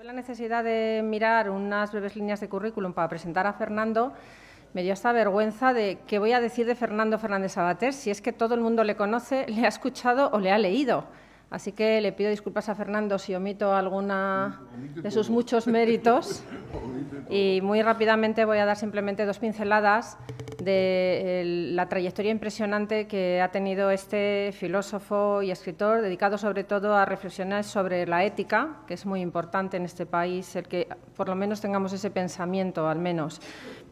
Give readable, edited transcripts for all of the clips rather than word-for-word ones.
La necesidad de mirar unas breves líneas de currículum para presentar a Fernando, me dio esta vergüenza de qué voy a decir de Fernando Fernández Sabater, si es que todo el mundo le conoce, le ha escuchado o le ha leído. Así que le pido disculpas a Fernando si omito alguna de sus muchos méritos. Y muy rápidamente voy a dar simplemente dos pinceladas de la trayectoria impresionante que ha tenido este filósofo y escritor, dedicado sobre todo a reflexionar sobre la ética, que es muy importante en este país, el que por lo menos tengamos ese pensamiento, al menos.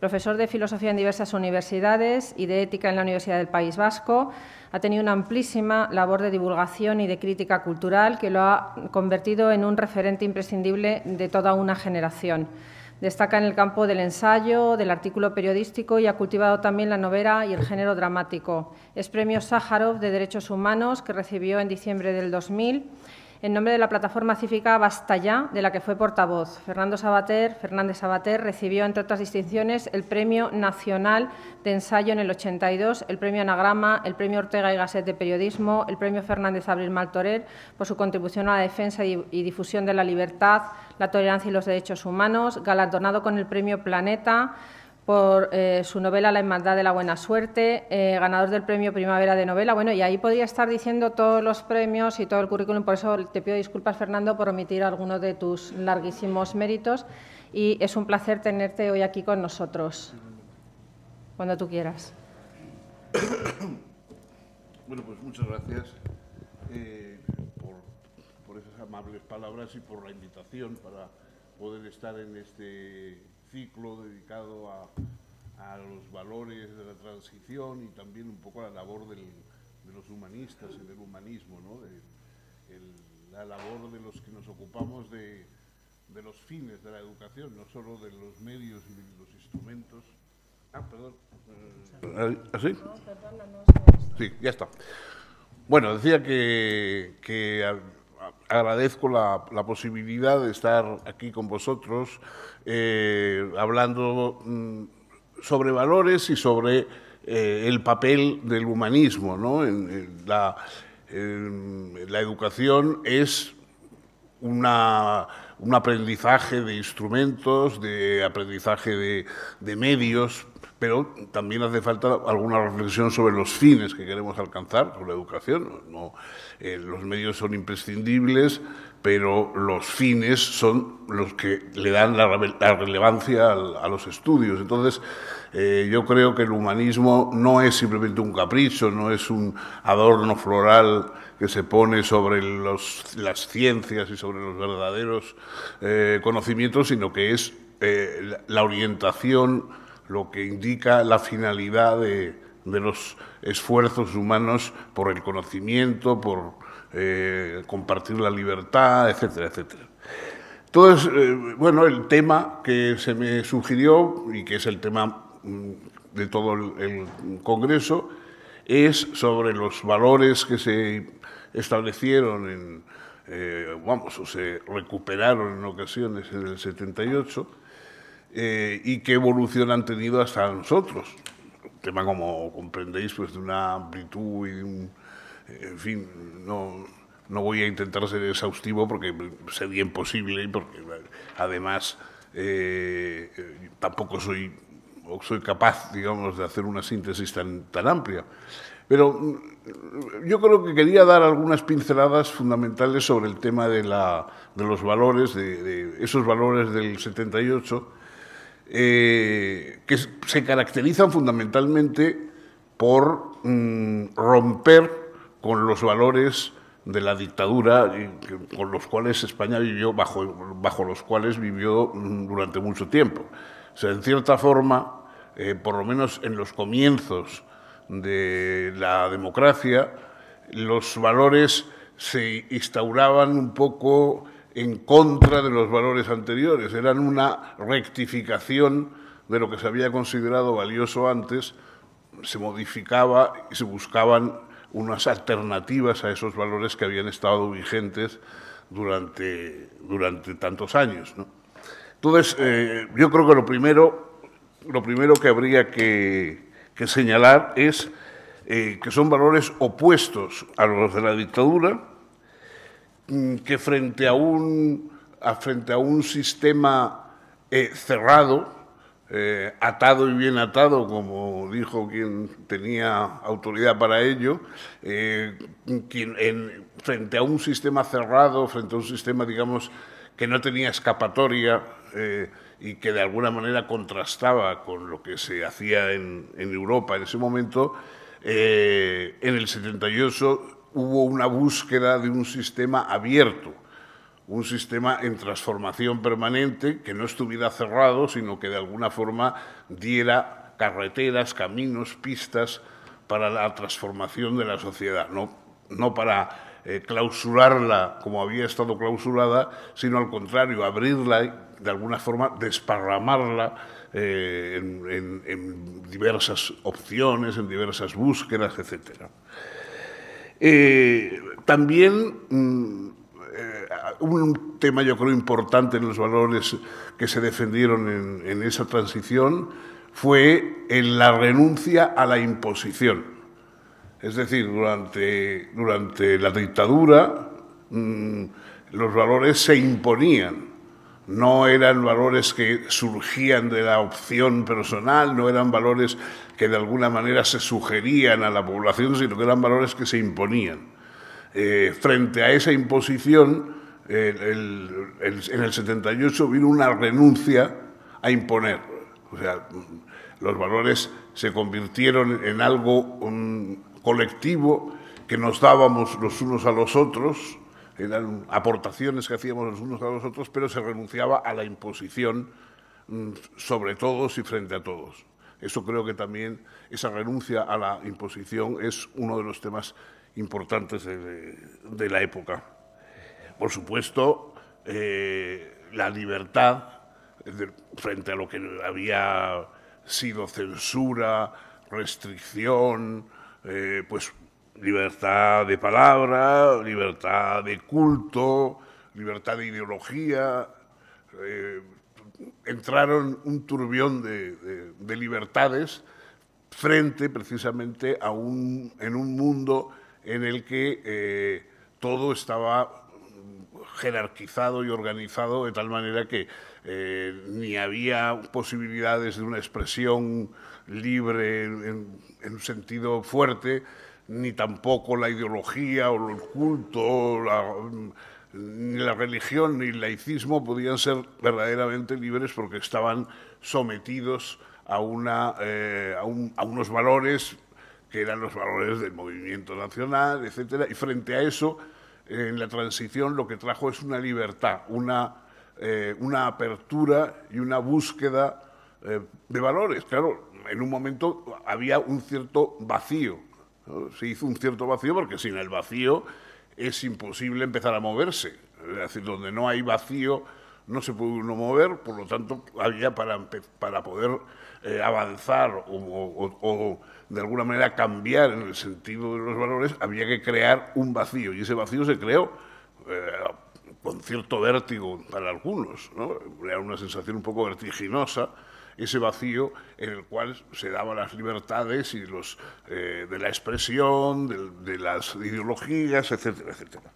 Profesor de filosofía en diversas universidades y de ética en la Universidad del País Vasco, ha tenido una amplísima labor de divulgación y de crítica cultural que lo ha convertido en un referente imprescindible de toda una generación. Destaca en el campo del ensayo, del artículo periodístico y ha cultivado también la novela y el género dramático. Es Premio Sájarov de Derechos Humanos, que recibió en diciembre del 2000, en nombre de la plataforma cívica Basta Ya, de la que fue portavoz. Fernández Sabater recibió, entre otras distinciones, el Premio Nacional de Ensayo en el 82, el Premio Anagrama, el Premio Ortega y Gasset de Periodismo, el Premio Fernández Abril Martorell por su contribución a la defensa y difusión de la libertad, la tolerancia y los derechos humanos, galardonado con el Premio Planeta por su novela La Hermandad de la Buena Suerte, ganador del Premio Primavera de Novela. Bueno, y ahí podría estar diciendo todos los premios y todo el currículum, por eso te pido disculpas, Fernando, por omitir algunos de tus larguísimos méritos, y es un placer tenerte hoy aquí con nosotros, cuando tú quieras. Bueno, pues muchas gracias por esas amables palabras y por la invitación para poder estar en este ciclo dedicado a los valores de la transición y también un poco a la labor de los humanistas y del humanismo, ¿no? La labor de los que nos ocupamos de los fines de la educación, no solo de los medios y de los instrumentos. Perdón. ¿Así? No, perdona, no. Sí, ya está. Bueno, decía que agradezco la posibilidad de estar aquí con vosotros hablando sobre valores y sobre el papel del humanismo, ¿no? La educación es un aprendizaje de instrumentos, de aprendizaje de medios, pero también hace falta alguna reflexión sobre los fines que queremos alcanzar con la educación. Los medios son imprescindibles, pero los fines son los que le dan la relevancia a los estudios. Entonces, yo creo que el humanismo no es simplemente un capricho, no es un adorno floral que se pone sobre las ciencias y sobre los verdaderos conocimientos, sino que es la orientación, lo que indica la finalidad de los esfuerzos humanos por el conocimiento, por compartir la libertad, etcétera, etcétera. Entonces, bueno, el tema que se me sugirió y que es el tema de todo el Congreso es sobre los valores que se establecieron o se recuperaron en ocasiones en el 78 y qué evolución han tenido hasta nosotros. Un tema, como comprendéis, pues de una amplitud y de en fin, no voy a intentar ser exhaustivo porque sería imposible y porque además tampoco soy capaz, digamos, de hacer una síntesis tan amplia. Pero yo creo que quería dar algunas pinceladas fundamentales sobre el tema de los valores, de esos valores del 78, que se caracterizan fundamentalmente por romper con los valores de la dictadura con los cuales España vivió, bajo los cuales vivió durante mucho tiempo. O sea, en cierta forma, por lo menos en los comienzos de la democracia, los valores se instauraban un poco en contra de los valores anteriores. Eran una rectificación de lo que se había considerado valioso antes, se modificaba y se buscaban unas alternativas a esos valores que habían estado vigentes durante tantos años, ¿no? Entonces, yo creo que lo primero que habría que señalar es que son valores opuestos a los de la dictadura, que frente a un frente a un sistema cerrado, atado y bien atado, como dijo quien tenía autoridad para ello, frente a un sistema cerrado, frente a un sistema, digamos, que no tenía escapatoria y que de alguna manera contrastaba con lo que se hacía en Europa en ese momento, en el 78 hubo una búsqueda de un sistema abierto, un sistema en transformación permanente que no estuviera cerrado, sino que de alguna forma diera carreteras, caminos, pistas para la transformación de la sociedad, no para clausurarla como había estado clausurada, sino al contrario, abrirla, de alguna forma desparramarla en diversas opciones, en diversas búsquedas, etc. También un tema, yo creo, importante en los valores que se defendieron en esa transición fue en la renuncia a la imposición. Es decir, durante la dictadura los valores se imponían. No eran valores que surgían de la opción personal, no eran valores que de alguna manera se sugerían a la población, sino que eran valores que se imponían. Frente a esa imposición, en el 78 vino una renuncia a imponer. O sea, los valores se convirtieron en algo colectivo que nos dábamos los unos a los otros, eran aportaciones que hacíamos los unos a los otros, pero se renunciaba a la imposición sobre todos y frente a todos. Eso creo que también, esa renuncia a la imposición es uno de los temas importantes de la época. Por supuesto, la libertad frente a lo que había sido censura, restricción, pues libertad de palabra, libertad de culto, libertad de ideología. Entraron un turbión de libertades frente precisamente en un mundo en el que todo estaba jerarquizado y organizado de tal manera que ni había posibilidades de una expresión libre en un sentido fuerte, ni tampoco la ideología o el culto, ni la religión ni el laicismo podían ser verdaderamente libres porque estaban sometidos a unos valores que eran los valores del movimiento nacional, etcétera, y frente a eso, en la transición lo que trajo es una libertad, una apertura y una búsqueda de valores. Claro, en un momento había un cierto vacío, ¿no? Se hizo un cierto vacío porque sin el vacío es imposible empezar a moverse. Es decir, donde no hay vacío no se puede uno mover, por lo tanto, había para poder avanzar o de alguna manera cambiar en el sentido de los valores, había que crear un vacío, y ese vacío se creó con cierto vértigo para algunos, ¿no? Era una sensación un poco vertiginosa, ese vacío en el cual se daban las libertades y de la expresión, de las ideologías, etcétera, etcétera.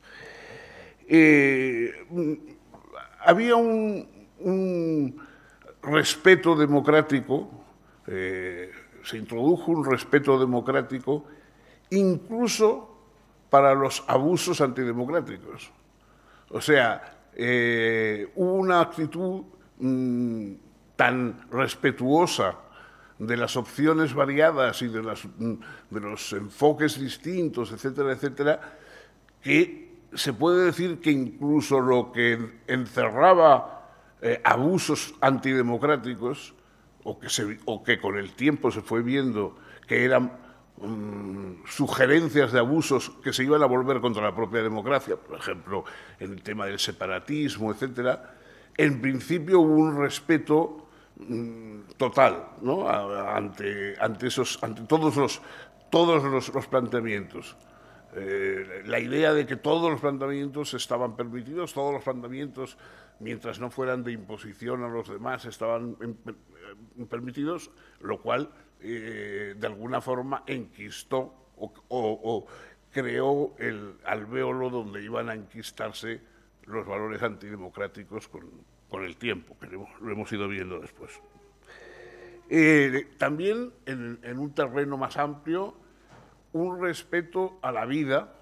Había un respeto democrático, se introdujo un respeto democrático incluso para los abusos antidemocráticos. O sea, hubo una actitud tan respetuosa de las opciones variadas y de los enfoques distintos, etcétera, etcétera, que se puede decir que incluso lo que encerraba abusos antidemocráticos, o que con el tiempo se fue viendo que eran sugerencias de abusos que se iban a volver contra la propia democracia, por ejemplo, en el tema del separatismo, etcétera, en principio hubo un respeto total, ¿no? ante todos los planteamientos. La idea de que todos los planteamientos estaban permitidos, todos los planteamientos, mientras no fueran de imposición a los demás, estaban permitidos, lo cual de alguna forma enquistó o creó el alvéolo donde iban a enquistarse los valores antidemocráticos con el tiempo, que lo hemos ido viendo después. También, en un terreno más amplio, un respeto a la vida.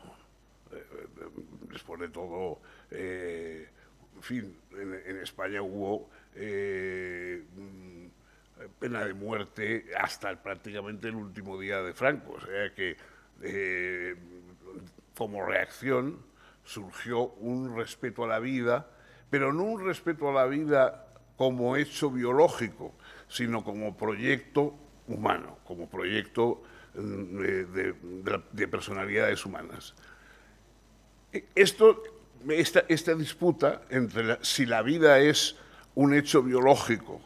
Después de todo, en fin, en España hubo pena de muerte hasta prácticamente el último día de Franco, o sea que como reacción surgió un respeto a la vida, pero no un respeto a la vida como hecho biológico, sino como proyecto humano, como proyecto de personalidades humanas. Esta disputa entre si la vida es un hecho biológico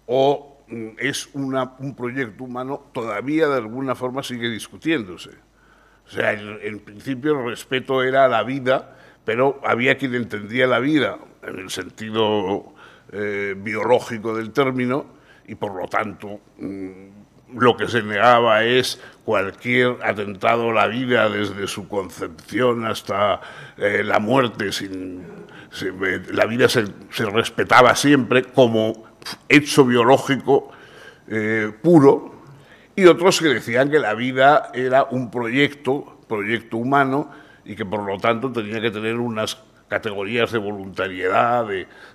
o es un proyecto humano, todavía de alguna forma sigue discutiéndose. O sea, en principio el respeto era a la vida, pero había quien entendía la vida en el sentido biológico del término y, por lo tanto, lo que se negaba es cualquier atentado a la vida desde su concepción hasta la muerte. La vida se respetaba siempre como hecho biológico puro, y otros que decían que la vida era un proyecto humano y que por lo tanto tenía que tener unas categorías de voluntariedad,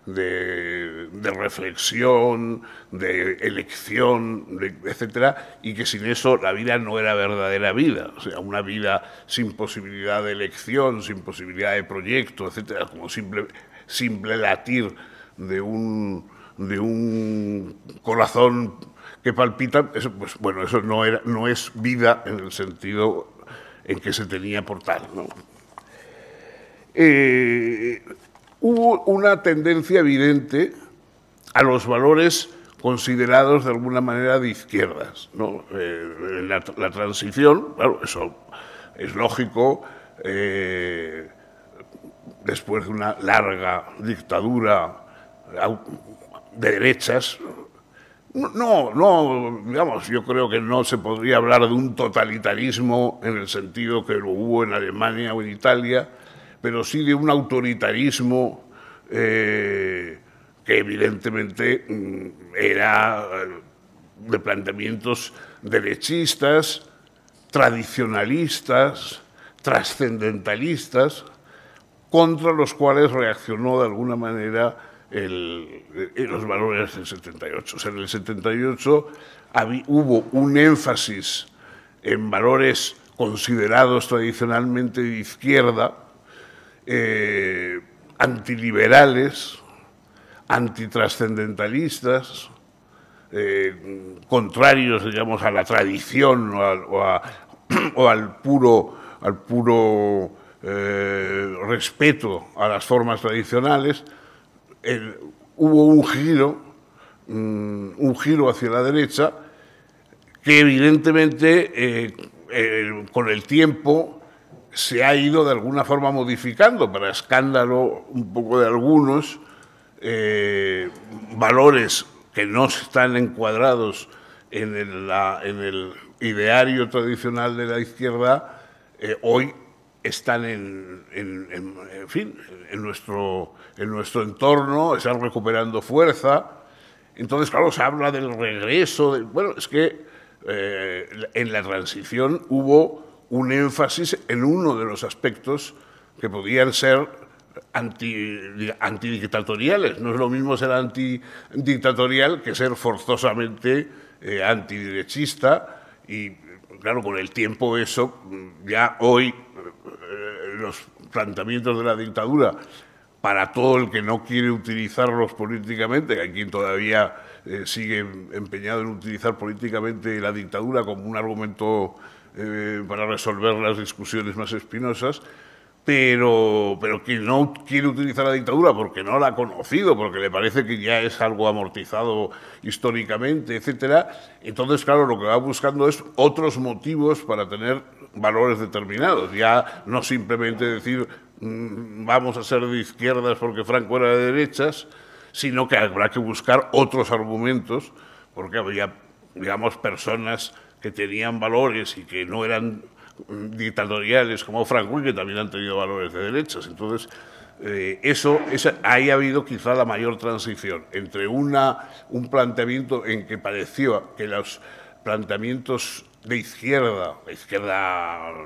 de reflexión, de elección, etcétera, y que sin eso la vida no era verdadera vida. O sea, una vida sin posibilidad de elección, sin posibilidad de proyecto, etcétera, como simple latir de un corazón que palpita, eso, pues bueno, eso no es vida en el sentido en que se tenía por tal, ¿no? Hubo una tendencia evidente a los valores considerados de alguna manera de izquierdas, ¿no? La transición, claro, eso es lógico, después de una larga dictadura de derechas. Digamos, yo creo que no se podría hablar de un totalitarismo en el sentido que lo hubo en Alemania o en Italia, pero sí de un autoritarismo que evidentemente era de planteamientos derechistas, tradicionalistas, trascendentalistas, contra los cuales reaccionó de alguna manera los valores del 78. O sea, en el 78 hubo un énfasis en valores considerados tradicionalmente de izquierda, antiliberales, antitrascendentalistas, contrarios, digamos, a la tradición o al puro respeto a las formas tradicionales. Hubo un giro hacia la derecha que evidentemente con el tiempo se ha ido de alguna forma modificando, para escándalo un poco de algunos, valores que no están encuadrados en el ideario tradicional de la izquierda, hoy están en nuestro entorno, están recuperando fuerza. Entonces, claro, se habla del regreso. Bueno, es que en la transición hubo un énfasis en uno de los aspectos que podían ser antidictatoriales. No es lo mismo ser antidictatorial que ser forzosamente antiderechista, y claro, con el tiempo eso, ya hoy los planteamientos de la dictadura, para todo el que no quiere utilizarlos políticamente, que hay quien todavía sigue empeñado en utilizar políticamente la dictadura como un argumento para resolver las discusiones más espinosas, pero quien no quiere utilizar la dictadura porque no la ha conocido, porque le parece que ya es algo amortizado históricamente, etcétera, entonces, claro, lo que va buscando es otros motivos para tener valores determinados, ya no simplemente decir vamos a ser de izquierdas porque Franco era de derechas, sino que habrá que buscar otros argumentos, porque había, digamos, personas que tenían valores y que no eran dictatoriales como Franco y que también han tenido valores de derechas. Entonces, ahí ha habido quizá la mayor transición entre un planteamiento en que pareció que los planteamientos de izquierda,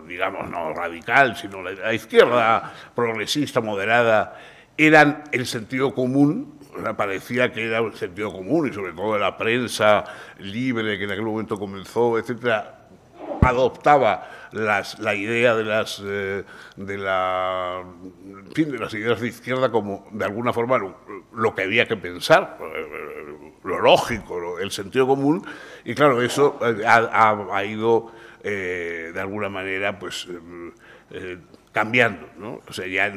digamos no radical, sino la izquierda progresista, moderada, eran el sentido común. Parecía que era el sentido común, y sobre todo de la prensa libre que en aquel momento comenzó, etcétera, adoptaba la idea de las ideas de izquierda como, de alguna forma, lo que había que pensar, lo lógico, el sentido común, y claro, eso ha ido, de alguna manera, pues cambiando, ¿no? O sea, ya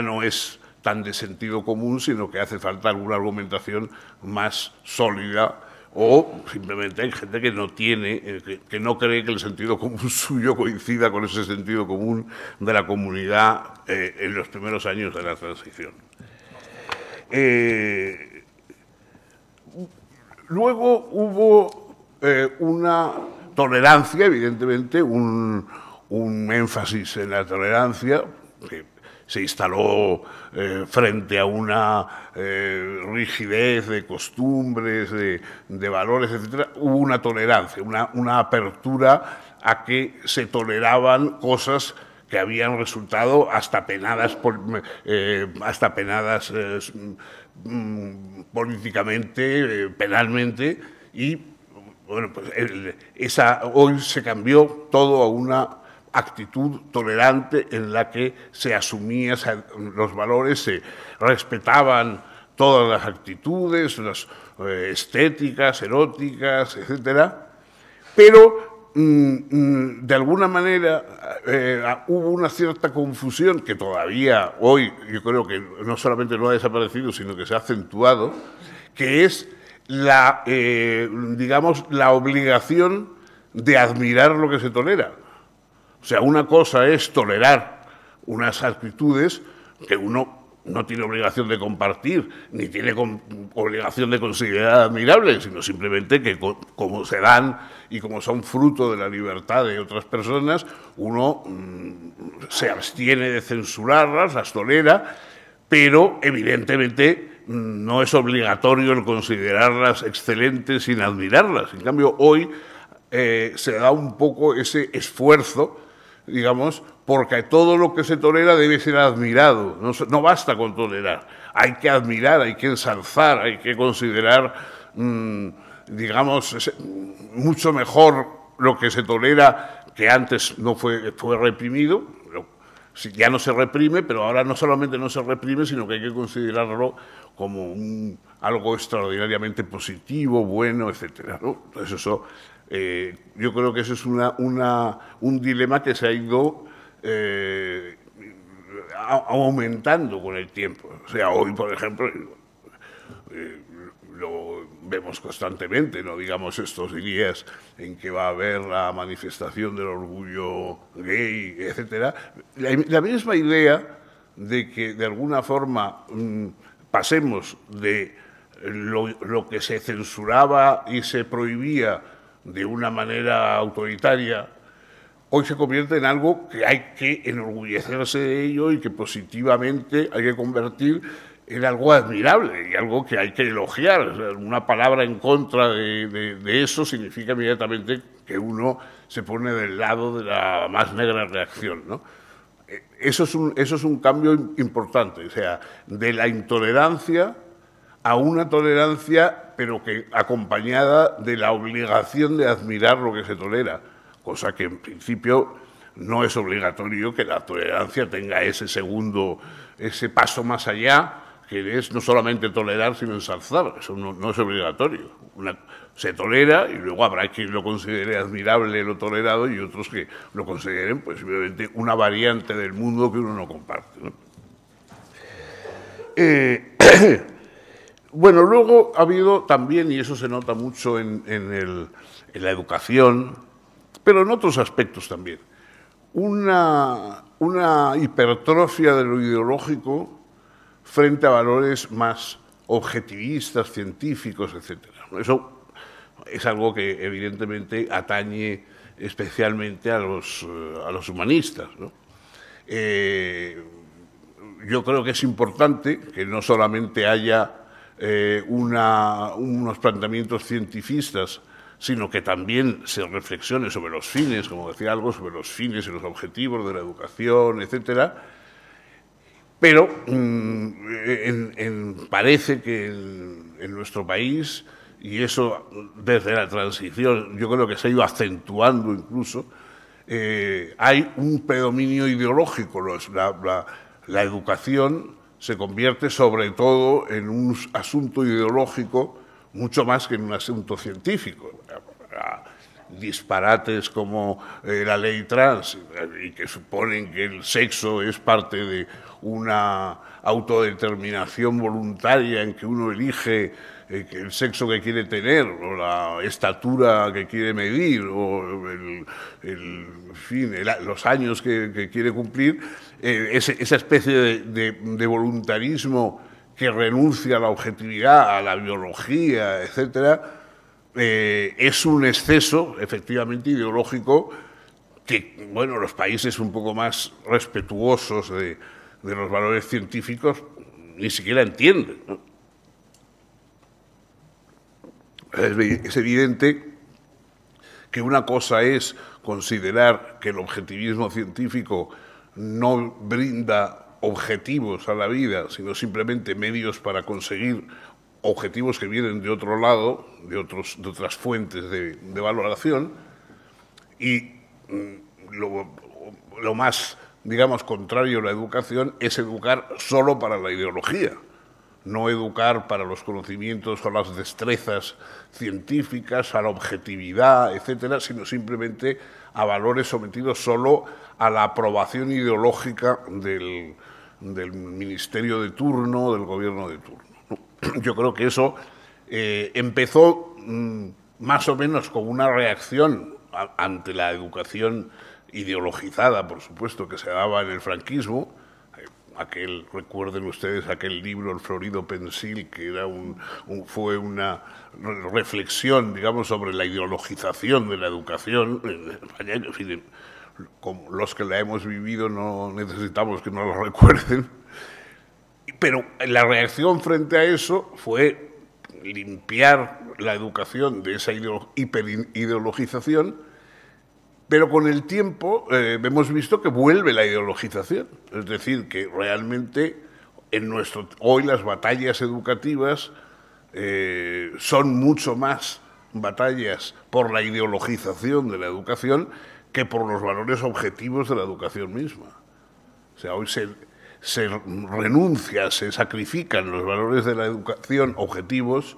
no es tan de sentido común, sino que hace falta alguna argumentación más sólida, o simplemente hay gente que no cree que el sentido común suyo coincida con ese sentido común de la comunidad en los primeros años de la transición. Luego hubo una tolerancia, evidentemente, un énfasis en la tolerancia, que se instaló frente a una rigidez de costumbres, de valores, etcétera. Hubo una tolerancia, una apertura a que se toleraban cosas que habían resultado hasta penadas políticamente, penalmente, y bueno, pues hoy se cambió todo a una actitud tolerante en la que se asumían los valores, se respetaban todas las actitudes, las estéticas, eróticas, etcétera, pero de alguna manera hubo una cierta confusión que todavía hoy yo creo que no solamente no ha desaparecido, sino que se ha acentuado, que es digamos, la obligación de admirar lo que se tolera. O sea, una cosa es tolerar unas actitudes que uno no tiene obligación de compartir, ni tiene obligación de considerar admirables, sino simplemente que como se dan y como son fruto de la libertad de otras personas, uno se abstiene de censurarlas, las tolera, pero evidentemente no es obligatorio el considerarlas excelentes sin admirarlas. En cambio, hoy se da un poco ese esfuerzo, digamos, porque todo lo que se tolera debe ser admirado, no basta con tolerar, hay que admirar, hay que ensalzar, hay que considerar, digamos, mucho mejor lo que se tolera, que antes no fue reprimido, ya no se reprime, pero ahora no solamente no se reprime, sino que hay que considerarlo como algo extraordinariamente positivo, bueno, etcétera, ¿no? Entonces eso, yo creo que eso es un dilema que se ha ido aumentando con el tiempo. O sea, hoy, por ejemplo, lo vemos constantemente, no digamos estos días en que va a haber la manifestación del orgullo gay, etcétera. La misma idea de que de alguna forma pasemos de lo que se censuraba y se prohibía de una manera autoritaria, hoy se convierte en algo que hay que enorgullecerse de ello y que positivamente hay que convertir en algo admirable y algo que hay que elogiar. O sea, una palabra en contra de eso significa inmediatamente que uno se pone del lado de la más negra reacción, ¿no? Eso es un cambio importante, o sea, de la intolerancia a una tolerancia, pero que acompañada de la obligación de admirar lo que se tolera, cosa que en principio no es obligatorio que la tolerancia tenga ese paso más allá, que es no solamente tolerar, sino ensalzar. Eso no es obligatorio. Se tolera y luego habrá quien lo considere admirable lo tolerado y otros que lo consideren, pues, simplemente una variante del mundo que uno no comparte, ¿no? Bueno, luego ha habido también, y eso se nota mucho en la educación, pero en otros aspectos también, una hipertrofia de lo ideológico frente a valores más objetivistas, científicos, etcétera. Eso es algo que evidentemente atañe especialmente a los humanistas, ¿no? yo creo que es importante que no solamente haya unos planteamientos cientificistas, sino que también se reflexione sobre los fines, como decía algo, sobre los fines y los objetivos de la educación, etcétera. Pero parece que en nuestro país, y eso desde la transición yo creo que se ha ido acentuando incluso, hay un predominio ideológico. La educación se convierte sobre todo en un asunto ideológico mucho más que en un asunto científico. Disparates como la ley trans, y que suponen que el sexo es parte de una autodeterminación voluntaria en que uno elige el sexo que quiere tener, o la estatura que quiere medir, o en fin, los años que quiere cumplir, esa especie de voluntarismo que renuncia a la objetividad, a la biología, etcétera, es un exceso, efectivamente, ideológico que, bueno, los países un poco más respetuosos de los valores científicos ni siquiera entienden, ¿no? Es evidente que una cosa es considerar que el objetivismo científico no brinda objetivos a la vida, sino simplemente medios para conseguir objetivos que vienen de otro lado, de otras fuentes de valoración, y lo más, digamos, contrario a la educación es educar solo para la ideología, no educar para los conocimientos o las destrezas científicas, a la objetividad, etcétera, sino simplemente a valores sometidos solo a la aprobación ideológica del ministerio de turno, del gobierno de turno. Yo creo que eso empezó más o menos como una reacción ante la educación ideologizada, por supuesto, que se daba en el franquismo. Recuerden ustedes aquel libro, El Florido Pensil, que era fue una reflexión, digamos, sobre la ideologización de la educación en España. En fin, como los que la hemos vivido no necesitamos que nos lo recuerden. Pero la reacción frente a eso fue limpiar la educación de esa hiperideologización, pero con el tiempo hemos visto que vuelve la ideologización. Es decir, que realmente hoy las batallas educativas son mucho más batallas por la ideologización de la educación que por los valores objetivos de la educación misma. O sea, hoy se renuncia, se sacrifican los valores de la educación objetivos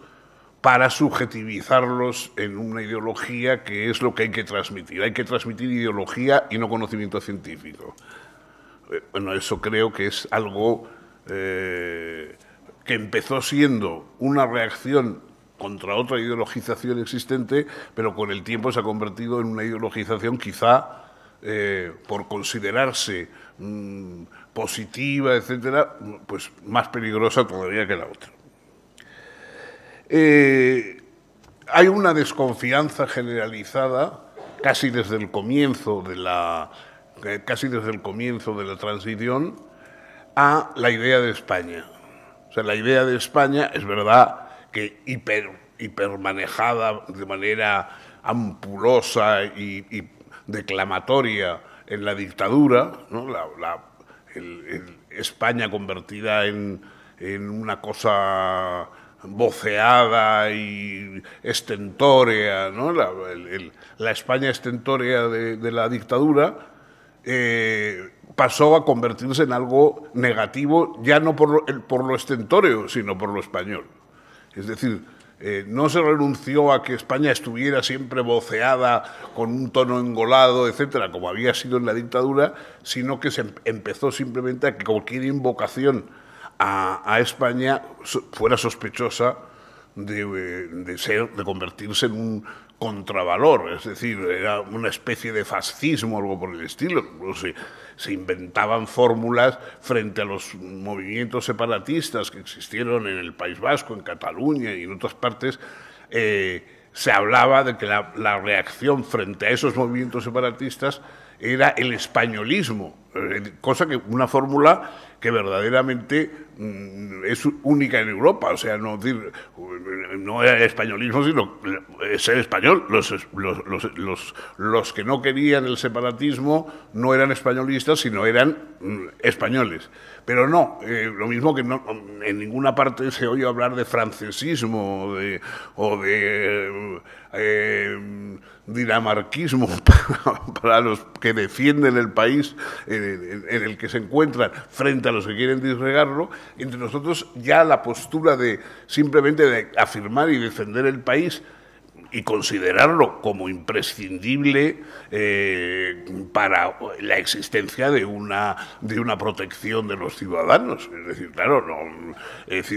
para subjetivizarlos en una ideología que es lo que hay que transmitir. Hay que transmitir ideología y no conocimiento científico. Bueno, eso creo que es algo que empezó siendo una reacción contra otra ideologización existente, pero con el tiempo se ha convertido en una ideologización quizá por considerarse positiva, etcétera, pues más peligrosa todavía que la otra. Hay una desconfianza generalizada casi desde el comienzo de la transición a la idea de España. O sea, la idea de España es verdad que hipermanejada de manera ampulosa y declamatoria en la dictadura, ¿no? España convertida en una cosa voceada y estentórea, ¿no? La España estentórea de la dictadura pasó a convertirse en algo negativo, ya no por lo estentóreo, sino por lo español. Es decir, no se renunció a que España estuviera siempre voceada con un tono engolado, etcétera, como había sido en la dictadura, sino que se empezó simplemente a que cualquier invocación a España fuera sospechosa de convertirse en un contravalor, es decir, era una especie de fascismo o algo por el estilo. Se inventaban fórmulas frente a los movimientos separatistas que existieron en el País Vasco, en Cataluña y en otras partes. Se hablaba de que la reacción frente a esos movimientos separatistas era el españolismo, una fórmula que verdaderamente es única en Europa. O sea, no era el españolismo, sino ser español. Los que no querían el separatismo no eran españolistas, sino eran españoles. Pero no, lo mismo que no, en ninguna parte se oye hablar de francesismo o de dinamarquismo para los que defienden el país en el que se encuentran frente a los que quieren disgregarlo. Entre nosotros ya la postura de simplemente de afirmar y defender el país y considerarlo como imprescindible para la existencia de una protección de los ciudadanos. Es decir, claro,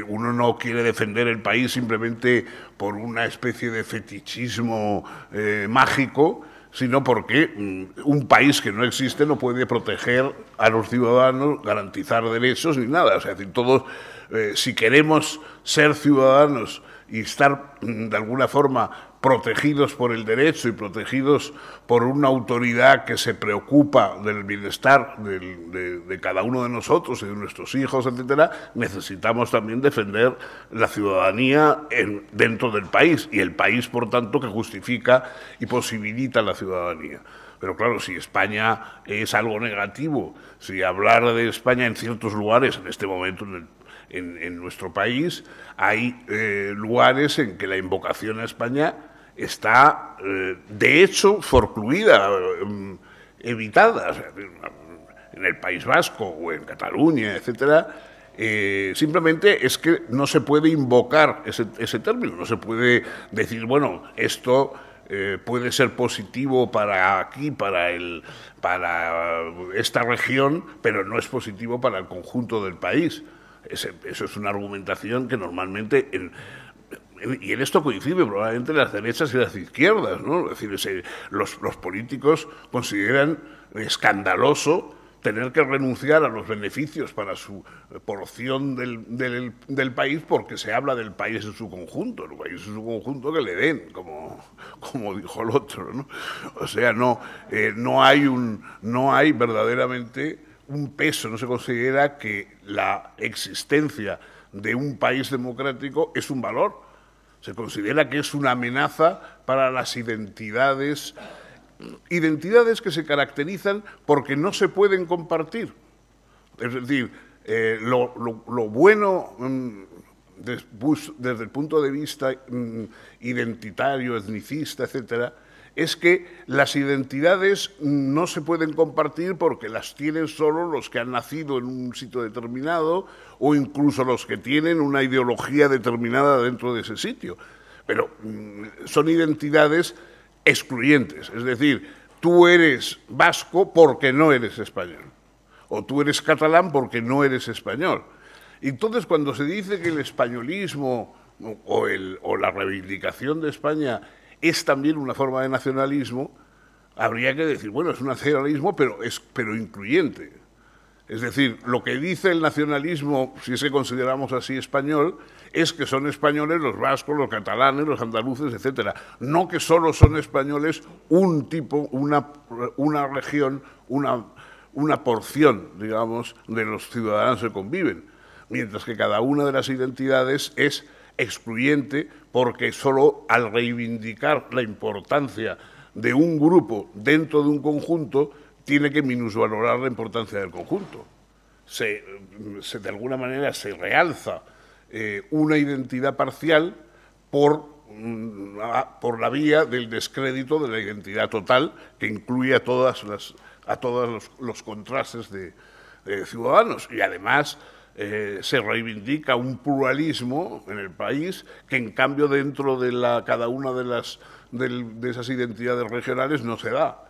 uno no quiere defender el país simplemente por una especie de fetichismo mágico, sino porque un país que no existe no puede proteger a los ciudadanos, garantizar derechos ni nada. O sea, es decir, todos, si queremos ser ciudadanos y estar de alguna forma protegidos por el derecho y protegidos por una autoridad que se preocupa del bienestar de cada uno de nosotros y de nuestros hijos, etcétera, necesitamos también defender la ciudadanía dentro del país y el país, por tanto, que justifica y posibilita la ciudadanía. Pero claro, si España es algo negativo, si hablar de España en ciertos lugares, en este momento en nuestro país, hay lugares en que la invocación a España está, de hecho, forcluida, evitada. O sea, en el País Vasco o en Cataluña, etcétera, simplemente es que no se puede invocar ese término, no se puede decir, bueno, esto puede ser positivo para aquí, para esta región, pero no es positivo para el conjunto del país. Eso es una argumentación que normalmente, y en esto coincide probablemente las derechas y las izquierdas, ¿no? Es decir, los políticos consideran escandaloso tener que renunciar a los beneficios para su porción del país porque se habla del país en su conjunto, el país en su conjunto que le den, como dijo el otro, ¿no? O sea, no hay verdaderamente un peso, no se considera que la existencia de un país democrático es un valor. Se considera que es una amenaza para las identidades que se caracterizan porque no se pueden compartir. Es decir, lo bueno desde el punto de vista identitario, etnicista, etcétera, es que las identidades no se pueden compartir porque las tienen solo los que han nacido en un sitio determinado o incluso los que tienen una ideología determinada dentro de ese sitio. Pero son identidades excluyentes, es decir, tú eres vasco porque no eres español, o tú eres catalán porque no eres español. Entonces, cuando se dice que el españolismo o la reivindicación de España es también una forma de nacionalismo, habría que decir, bueno, es un nacionalismo, pero incluyente. Es decir, lo que dice el nacionalismo, si es que consideramos así español, es que son españoles los vascos, los catalanes, los andaluces, etcétera. No que solo son españoles un tipo, una región, una porción, digamos, de los ciudadanos que conviven. Mientras que cada una de las identidades es excluyente porque solo al reivindicar la importancia de un grupo dentro de un conjunto tiene que minusvalorar la importancia del conjunto. De alguna manera se realza una identidad parcial por la vía del descrédito de la identidad total que incluye a todos los contrastes de ciudadanos y además se reivindica un pluralismo en el país que en cambio dentro de cada una de esas identidades regionales no se da.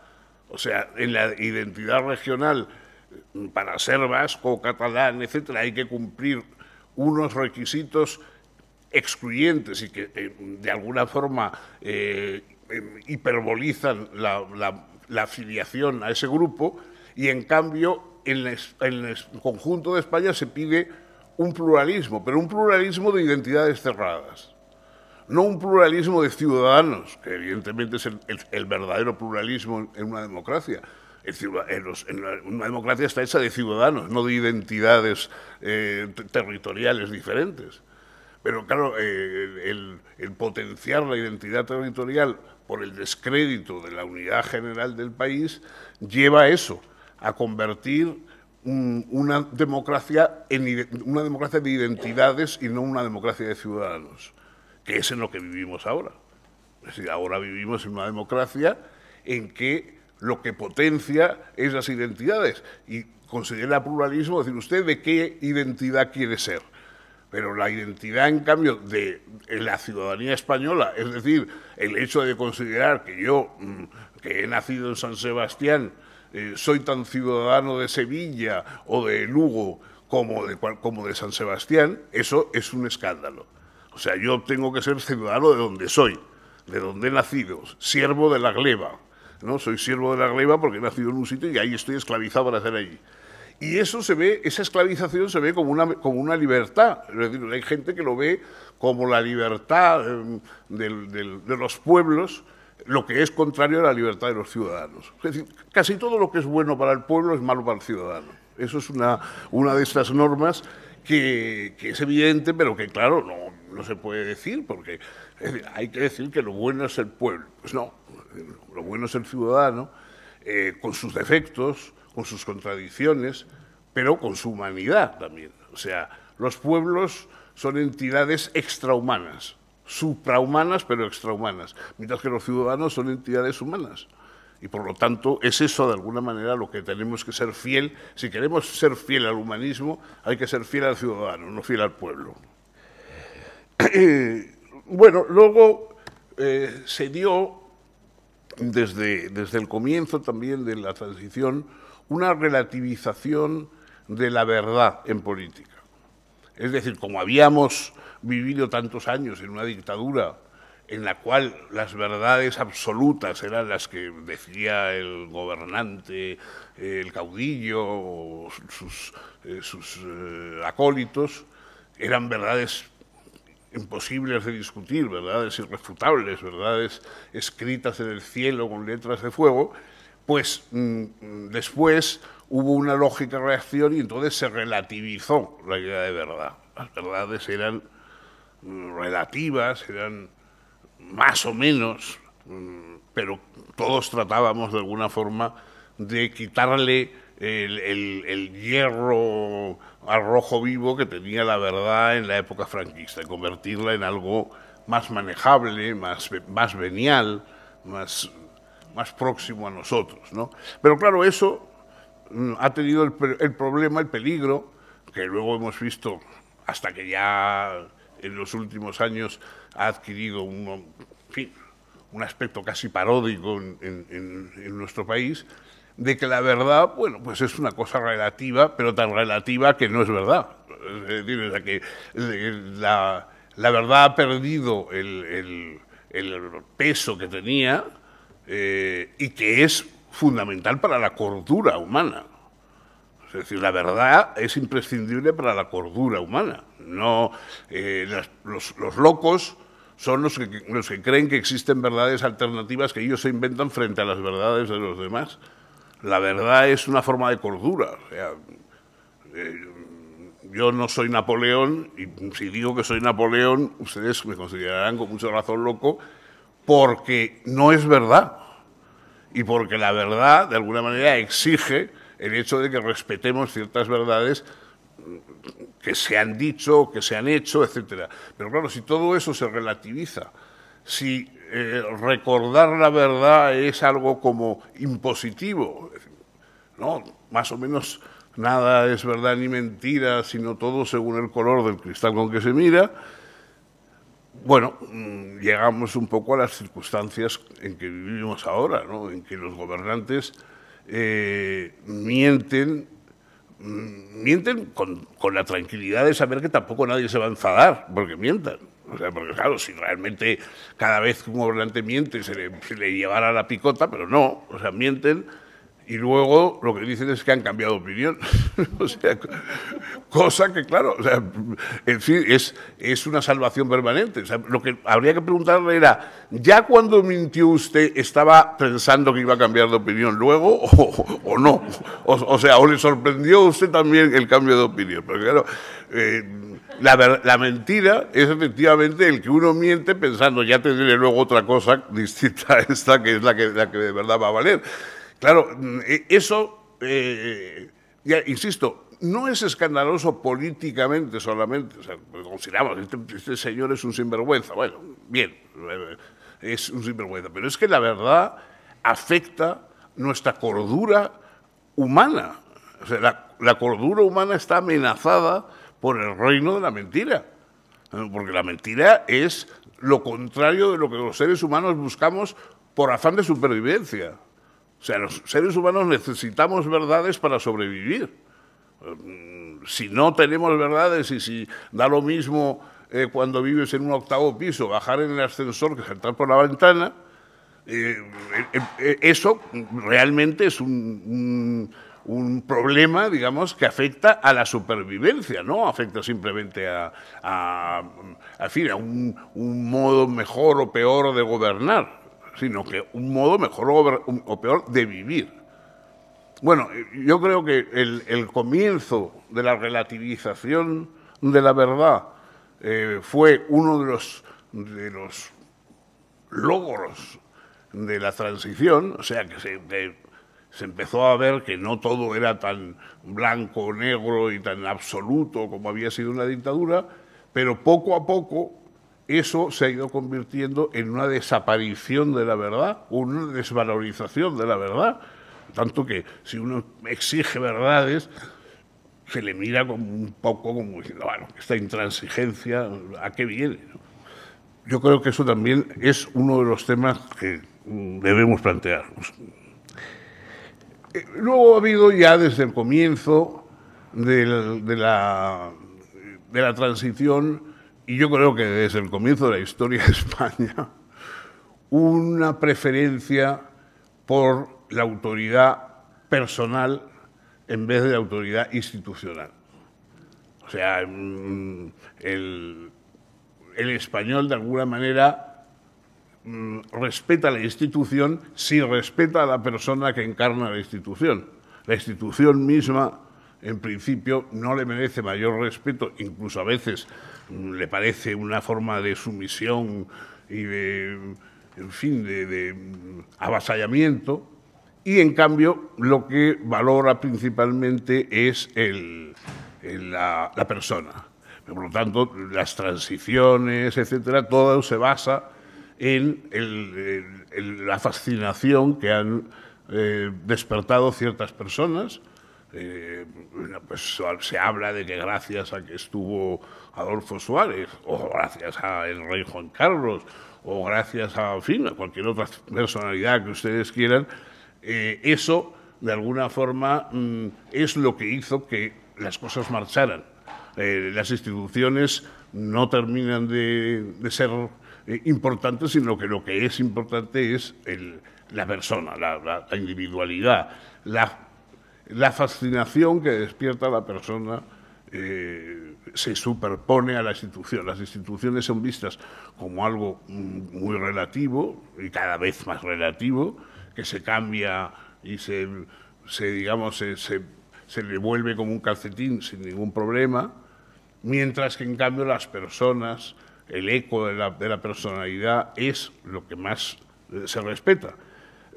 O sea, en la identidad regional, para ser vasco, catalán, etcétera, hay que cumplir unos requisitos excluyentes y que de alguna forma hiperbolizan la afiliación a ese grupo y en cambio en el conjunto de España se pide un pluralismo, pero un pluralismo de identidades cerradas, no un pluralismo de ciudadanos, que evidentemente es el verdadero pluralismo en una democracia, Una democracia está hecha de ciudadanos, no de identidades territoriales diferentes. Pero claro, el potenciar la identidad territorial por el descrédito de la unidad general del país lleva a eso, a convertir una democracia de identidades y no una democracia de ciudadanos, que es en lo que vivimos ahora. Es decir, ahora vivimos en una democracia en que lo que potencia es las identidades y considera pluralismo, es decir, ¿usted de qué identidad quiere ser? Pero la identidad, en cambio, de la ciudadanía española, es decir, el hecho de considerar que yo, que he nacido en San Sebastián, soy tan ciudadano de Sevilla o de Lugo como de San Sebastián, eso es un escándalo. O sea, yo tengo que ser ciudadano de donde soy, de donde he nacido, siervo de la gleba, ¿no? Soy siervo de la gleba porque he nacido en un sitio y ahí estoy esclavizado para hacer allí. Y eso se ve, esa esclavización se ve como una libertad. Es decir, hay gente que lo ve como la libertad de los pueblos, lo que es contrario a la libertad de los ciudadanos. Es decir, casi todo lo que es bueno para el pueblo es malo para el ciudadano. Eso es una de estas normas que es evidente, pero que, claro, no se puede decir, porque es decir, hay que decir que lo bueno es el pueblo. Pues no, lo bueno es el ciudadano, con sus defectos, con sus contradicciones, pero con su humanidad también. O sea, los pueblos son entidades extrahumanas, suprahumanas pero extrahumanas, mientras que los ciudadanos son entidades humanas. Y por lo tanto es eso de alguna manera lo que tenemos que ser fiel. Si queremos ser fiel al humanismo, hay que ser fiel al ciudadano, no fiel al pueblo. Bueno, luego se dio desde el comienzo también de la transición una relativización de la verdad en política. Es decir, como habíamos vivido tantos años en una dictadura en la cual las verdades absolutas eran las que decía el gobernante, el caudillo o sus acólitos, eran verdades imposibles de discutir, verdades irrefutables, verdades escritas en el cielo con letras de fuego, pues después hubo una lógica reacción y entonces se relativizó la idea de verdad. Las verdades eran relativas, eran más o menos, pero todos tratábamos de alguna forma de quitarle el hierro al rojo vivo que tenía la verdad en la época franquista y convertirla en algo más manejable, más venial, más próximo a nosotros, ¿no? Pero claro, eso ha tenido el problema, el peligro, que luego hemos visto hasta que ya en los últimos años ha adquirido un aspecto casi paródico en nuestro país, de que la verdad, bueno, pues es una cosa relativa, pero tan relativa que no es verdad. Es decir, que la verdad ha perdido el peso que tenía y que es fundamental para la cordura humana. Es decir, la verdad es imprescindible para la cordura humana. No, los locos son los que creen que existen verdades alternativas que ellos se inventan frente a las verdades de los demás. La verdad es una forma de cordura. O sea, yo no soy Napoleón, y si digo que soy Napoleón, ustedes me considerarán con mucha razón loco, porque no es verdad. Y porque la verdad, de alguna manera, exige el hecho de que respetemos ciertas verdades que se han dicho, que se han hecho, etcétera. Pero claro, si todo eso se relativiza, si recordar la verdad es algo como impositivo, ¿no? Más o menos nada es verdad ni mentira, sino todo según el color del cristal con que se mira. Bueno, llegamos un poco a las circunstancias en que vivimos ahora, ¿no? En que los gobernantes mienten con la tranquilidad de saber que tampoco nadie se va a enfadar porque mientan. O sea, porque claro, si realmente cada vez que un gobernante miente se le llevara la picota, pero no, o sea, mienten y luego lo que dicen es que han cambiado de opinión. O sea, cosa que, claro, o sea, en fin, es una salvación permanente. O sea, lo que habría que preguntarle era, ¿ya cuando mintió usted estaba pensando que iba a cambiar de opinión luego o no? O sea, ¿o le sorprendió a usted también el cambio de opinión? Porque, claro, la mentira es efectivamente el que uno miente pensando ya tendré luego otra cosa distinta a esta, que es la que de verdad va a valer. Claro, eso, ya insisto, no es escandaloso políticamente solamente. O sea, consideramos, este señor es un sinvergüenza. Bueno, bien, es un sinvergüenza. Pero es que la verdad afecta nuestra cordura humana. O sea, la cordura humana está amenazada por el reino de la mentira. Porque la mentira es lo contrario de lo que los seres humanos buscamos por afán de supervivencia. O sea, los seres humanos necesitamos verdades para sobrevivir. Si no tenemos verdades y si da lo mismo cuando vives en un 8º piso, bajar en el ascensor que saltar por la ventana, eso realmente es un problema, digamos, que afecta a la supervivencia, no afecta simplemente a un modo mejor o peor de gobernar, sino que un modo mejor o peor de vivir. Bueno, yo creo que el comienzo de la relativización de la verdad fue uno de los logros de la transición, o sea, que se empezó a ver que no todo era tan blanco, negro y tan absoluto como había sido una dictadura, pero poco a poco eso se ha ido convirtiendo en una desaparición de la verdad, una desvalorización de la verdad, tanto que si uno exige verdades, se le mira como un poco como diciendo, bueno, esta intransigencia, ¿a qué viene? Yo creo que eso también es uno de los temas que debemos plantearnos. Luego ha habido ya desde el comienzo de la transición, y yo creo que desde el comienzo de la historia de España, una preferencia por la autoridad personal en vez de la autoridad institucional. O sea, el español de alguna manera respeta la institución si respeta a la persona que encarna la institución. La institución misma, en principio, no le merece mayor respeto, incluso a veces le parece una forma de sumisión y de, en fin, de avasallamiento, y en cambio lo que valora principalmente es la persona. Por lo tanto, las transiciones, etcétera, todo se basa en la fascinación que han despertado ciertas personas. Pues se habla de que gracias a que estuvo Adolfo Suárez, o gracias al rey Juan Carlos, o gracias a, en fin, a cualquier otra personalidad que ustedes quieran, eso, de alguna forma, es lo que hizo que las cosas marcharan. Las instituciones no terminan de ser importantes, sino que lo que es importante es la persona, la individualidad, la fascinación que despierta a la persona se superpone a la institución. Las instituciones son vistas como algo muy relativo y cada vez más relativo, que se cambia y se le vuelve como un calcetín sin ningún problema, mientras que en cambio las personas, el eco de la personalidad es lo que más se respeta.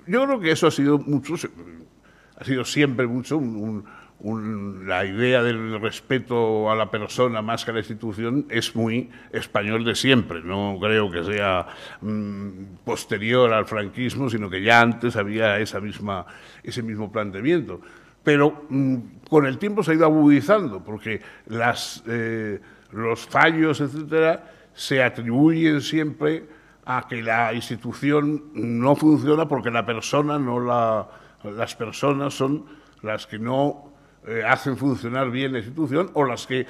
Yo creo que eso ha sido siempre mucho la idea del respeto a la persona más que a la institución es muy español de siempre. No creo que sea posterior al franquismo, sino que ya antes había ese mismo planteamiento. Pero con el tiempo se ha ido agudizando, porque los fallos, etcétera, se atribuyen siempre a que la institución no funciona porque la persona las personas son las que no hacen funcionar bien la institución o las que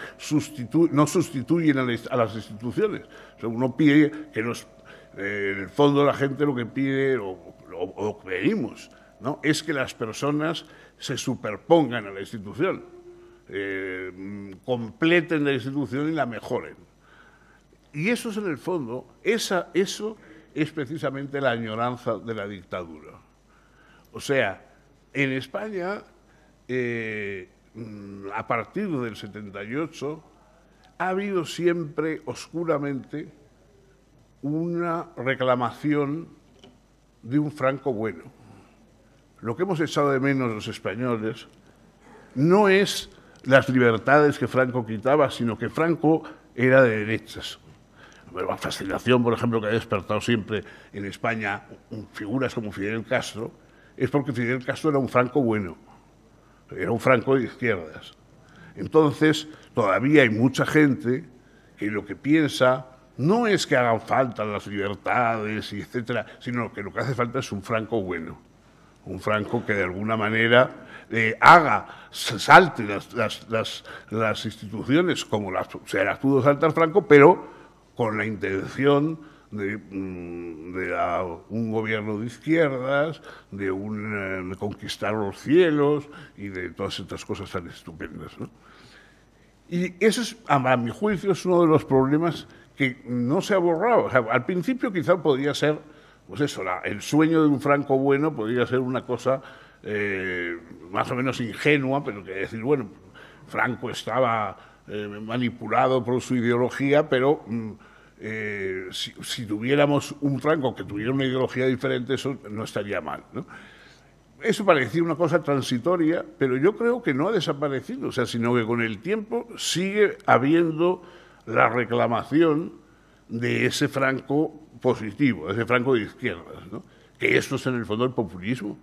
no sustituyen a las instituciones. O sea, uno pide que en el fondo la gente lo que pide o pedimos ¿no? Es que las personas se superpongan a la institución, completen la institución y la mejoren. Y eso es, en el fondo, eso es precisamente la añoranza de la dictadura. O sea, en España, a partir del 78, ha habido siempre, oscuramente, una reclamación de un Franco bueno. Lo que hemos echado de menos los españoles no es las libertades que Franco quitaba, sino que Franco era de derechas. La fascinación, por ejemplo, que ha despertado siempre en España figuras como Fidel Castro, es porque Fidel Castro era un Franco bueno, era un Franco de izquierdas. Entonces, todavía hay mucha gente que lo que piensa no es que hagan falta las libertades, y etcétera, sino que lo que hace falta es un Franco bueno, un Franco que de alguna manera salte las instituciones como se las pudo saltar Franco, pero con la intención de un gobierno de izquierdas, de conquistar los cielos y de todas estas cosas tan estupendas, ¿no? Y eso es, a mi juicio, es uno de los problemas que no se ha borrado. O sea, al principio quizá podría ser, pues eso, el sueño de un Franco bueno podría ser una cosa más o menos ingenua, pero que decir, bueno, Franco estaba manipulado por su ideología, pero si tuviéramos un Franco que tuviera una ideología diferente, eso no estaría mal, ¿no? Eso parecía una cosa transitoria, pero yo creo que no ha desaparecido, o sea, sino que con el tiempo sigue habiendo la reclamación de ese Franco positivo, de ese Franco de izquierdas, ¿no? Que esto es en el fondo el populismo.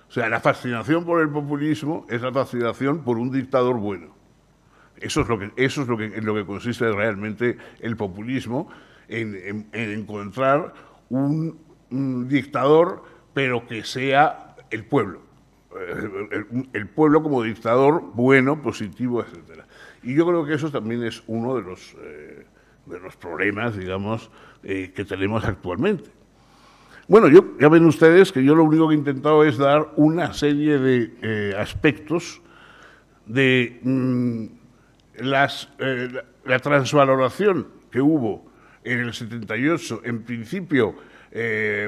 O sea, la fascinación por el populismo es la fascinación por un dictador bueno. Eso es lo que en lo que consiste realmente el populismo, en encontrar un dictador, pero que sea el pueblo. El pueblo como dictador bueno, positivo, etcétera. Y yo creo que eso también es uno de los problemas, digamos, que tenemos actualmente. Bueno, ya ven ustedes que yo lo único que he intentado es dar una serie de aspectos de la transvaloración que hubo en el 78, en principio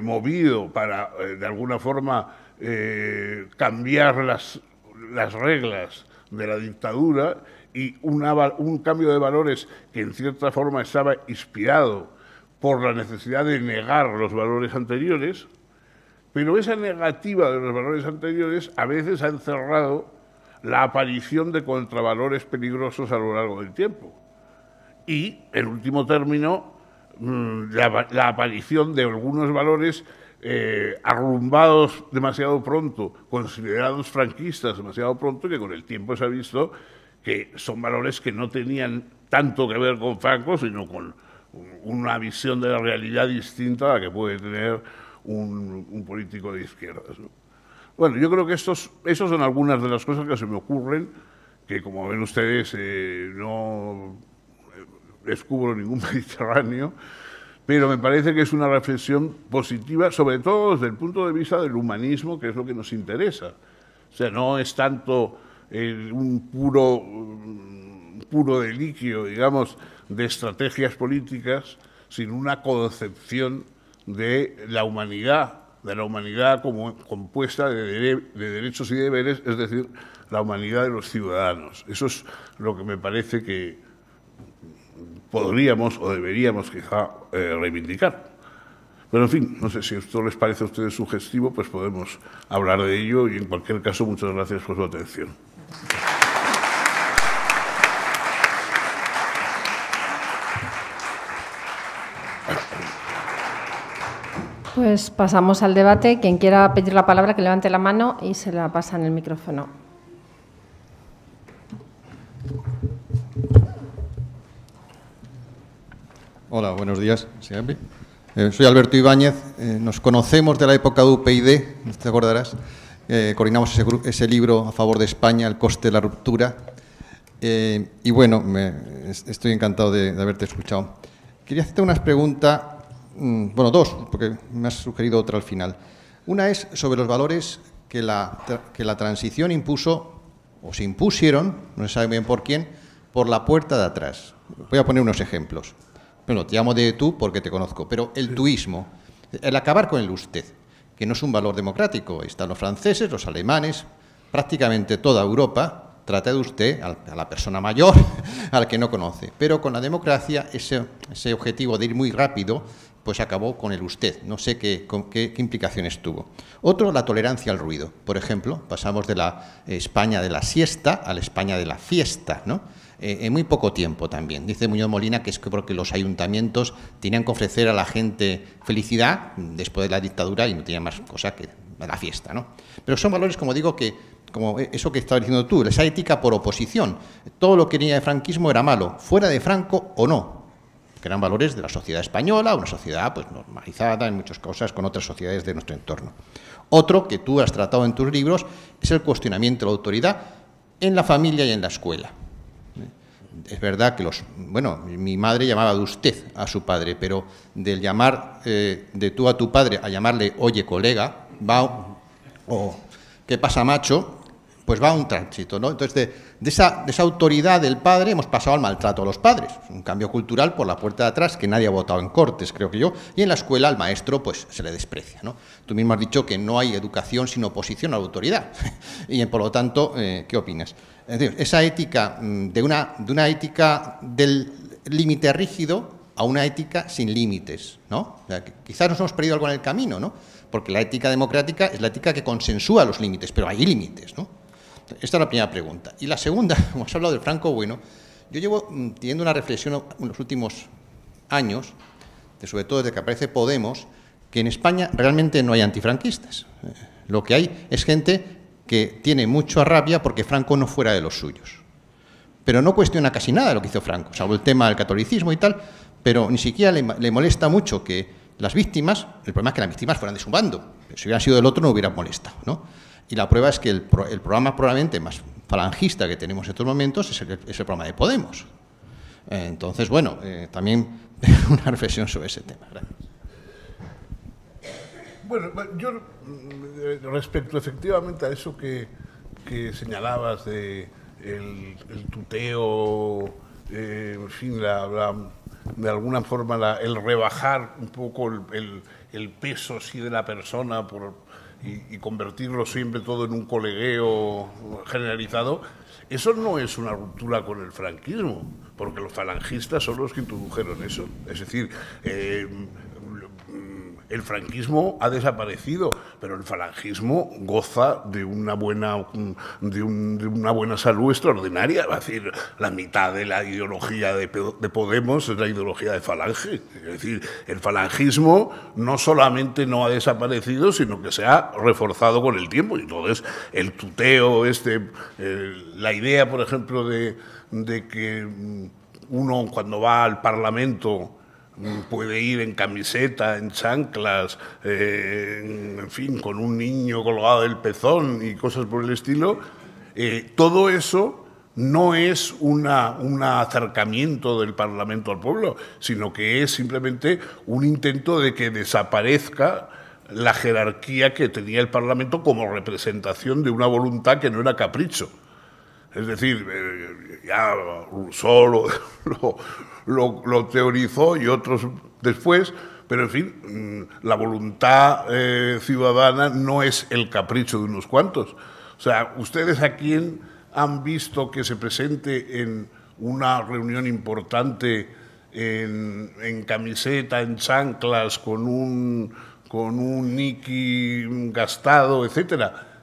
movido para, de alguna forma, cambiar las reglas de la dictadura, y un cambio de valores que en cierta forma estaba inspirado por la necesidad de negar los valores anteriores, pero esa negativa de los valores anteriores a veces ha encerrado la aparición de contravalores peligrosos a lo largo del tiempo. Y, en último término, la aparición de algunos valores arrumbados demasiado pronto, considerados franquistas demasiado pronto, que con el tiempo se ha visto que son valores que no tenían tanto que ver con Franco, sino con una visión de la realidad distinta a la que puede tener un político de izquierdas, ¿no? Bueno, yo creo que esas son algunas de las cosas que se me ocurren, que como ven ustedes no descubro ningún Mediterráneo, pero me parece que es una reflexión positiva, sobre todo desde el punto de vista del humanismo, que es lo que nos interesa. O sea, no es tanto un puro deliquio, digamos, de estrategias políticas, sino una concepción de la humanidad como compuesta de derechos y deberes, es decir, la humanidad de los ciudadanos. Eso es lo que me parece que podríamos o deberíamos quizá reivindicar. Pero, en fin, no sé si esto les parece a ustedes sugestivo, pues podemos hablar de ello, y en cualquier caso, muchas gracias por su atención. Pues pasamos al debate. Quien quiera pedir la palabra, que levante la mano y se la pasa en el micrófono. Hola, buenos días. Soy Alberto Ibáñez. Nos conocemos de la época de UPyD, no te acordarás. Coordinamos ese libro a favor de España, El coste de la ruptura. Y bueno, estoy encantado de haberte escuchado. Quería hacerte unas preguntas, bueno, dos, porque me has sugerido otra al final. Una es sobre los valores que la transición impuso, o se impusieron, no se sabe bien por quién, por la puerta de atrás. Voy a poner unos ejemplos. Bueno, te llamo de tú porque te conozco, pero el tuísmo, el acabar con el usted, que no es un valor democrático. Están los franceses, los alemanes, prácticamente toda Europa trata de usted a la persona mayor, al que no conoce. Pero con la democracia ese objetivo de ir muy rápido, pues acabó con el usted. No sé qué implicaciones tuvo. Otro, la tolerancia al ruido. Por ejemplo, pasamos de la España de la siesta a la España de la fiesta, ¿no? En muy poco tiempo también. Dice Muñoz Molina que es que porque los ayuntamientos tenían que ofrecer a la gente felicidad después de la dictadura y no tenían más cosa que la fiesta, ¿no? Pero son valores, como digo, como eso que estabas diciendo tú, esa ética por oposición. Todo lo que venía de franquismo era malo, fuera de Franco o no, que eran valores de la sociedad española, una sociedad pues normalizada en muchas cosas con otras sociedades de nuestro entorno. Otro que tú has tratado en tus libros es el cuestionamiento de la autoridad en la familia y en la escuela. Es verdad que mi madre llamaba de usted a su padre, pero del llamar de tú a tu padre a llamarle oye colega, o ¿qué pasa macho? Pues va un tránsito, ¿no? Entonces, de esa autoridad del padre hemos pasado al maltrato a los padres. Un cambio cultural por la puerta de atrás que nadie ha votado en Cortes, creo que yo. Y en la escuela al maestro pues se le desprecia, ¿no? Tú mismo has dicho que no hay educación sin oposición a la autoridad. Y por lo tanto, ¿qué opinas? Es decir, esa ética, de una ética del límite rígido a una ética sin límites, ¿no? O sea, que quizás nos hemos perdido algo en el camino, ¿no? Porque la ética democrática es la ética que consensúa los límites, pero hay límites, ¿no? Esta es la primera pregunta. Y la segunda, como has hablado del Franco bueno, yo llevo teniendo una reflexión en los últimos años, sobre todo desde que aparece Podemos, que en España realmente no hay antifranquistas. Lo que hay es gente que tiene mucha rabia porque Franco no fuera de los suyos. Pero no cuestiona casi nada de lo que hizo Franco, salvo el tema del catolicismo y tal, pero ni siquiera le molesta mucho que las víctimas, el problema es que las víctimas fueran de su bando, si hubieran sido del otro no hubiera molestado, ¿no? Y la prueba es que el programa probablemente más falangista que tenemos en estos momentos es el programa de Podemos. Entonces, bueno, también una reflexión sobre ese tema. Gracias. Bueno, yo respecto efectivamente a eso que señalabas de el tuteo, en fin, de alguna forma el rebajar un poco el peso sí de la persona y convertirlo siempre todo en un colegueo generalizado, eso no es una ruptura con el franquismo, porque los falangistas son los que introdujeron eso. Es decir, el franquismo ha desaparecido, pero el falangismo goza de una buena salud extraordinaria. Es decir, la mitad de la ideología de Podemos es la ideología de Falange. Es decir, el falangismo no solamente no ha desaparecido, sino que se ha reforzado con el tiempo. Y entonces, el tuteo, la idea, por ejemplo, de que uno cuando va al Parlamento puede ir en camiseta, en chanclas, en fin, con un niño colgado del pezón y cosas por el estilo, todo eso no es un acercamiento del Parlamento al pueblo, sino que es simplemente un intento de que desaparezca la jerarquía que tenía el Parlamento como representación de una voluntad que no era capricho. Es decir, ya Rousseau lo teorizó y otros después, pero en fin, la voluntad ciudadana no es el capricho de unos cuantos. O sea, ¿ustedes a quién han visto que se presente en una reunión importante en camiseta, en chanclas, con un niqui gastado, etcétera?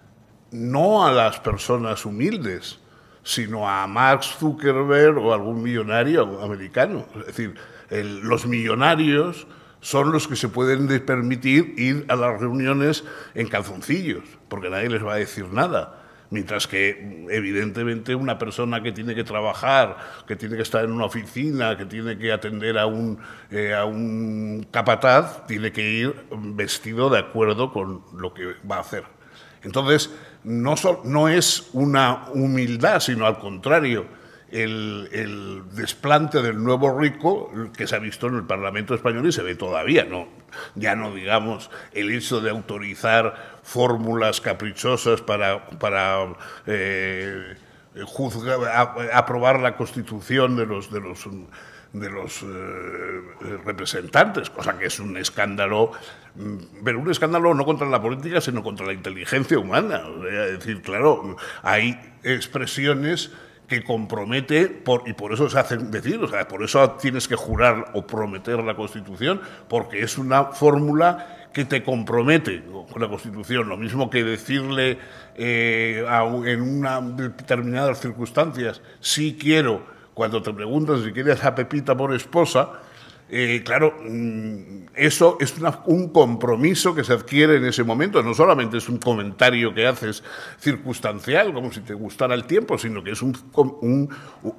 No a las personas humildes, sino a Mark Zuckerberg o algún millonario americano. Es decir, los millonarios son los que se pueden permitir ir a las reuniones en calzoncillos, porque nadie les va a decir nada. Mientras que, evidentemente, una persona que tiene que trabajar, que tiene que estar en una oficina, que tiene que atender a un capataz, tiene que ir vestido de acuerdo con lo que va a hacer. Entonces, no es una humildad, sino al contrario, el desplante del nuevo rico que se ha visto en el Parlamento español y se ve todavía, ¿no? Ya no digamos el hecho de autorizar fórmulas caprichosas para aprobar la Constitución de los representantes, cosa que es un escándalo, pero un escándalo no contra la política, sino contra la inteligencia humana. Es decir, claro, hay expresiones que compromete, y por eso se hacen decir, o sea, por eso tienes que jurar o prometer la Constitución, porque es una fórmula que te compromete con la Constitución. Lo mismo que decirle en una determinadas circunstancias, sí quiero, cuando te preguntan si quieres a Pepita por esposa, claro, eso es un compromiso que se adquiere en ese momento. No solamente es un comentario que haces circunstancial, como si te gustara el tiempo, sino que es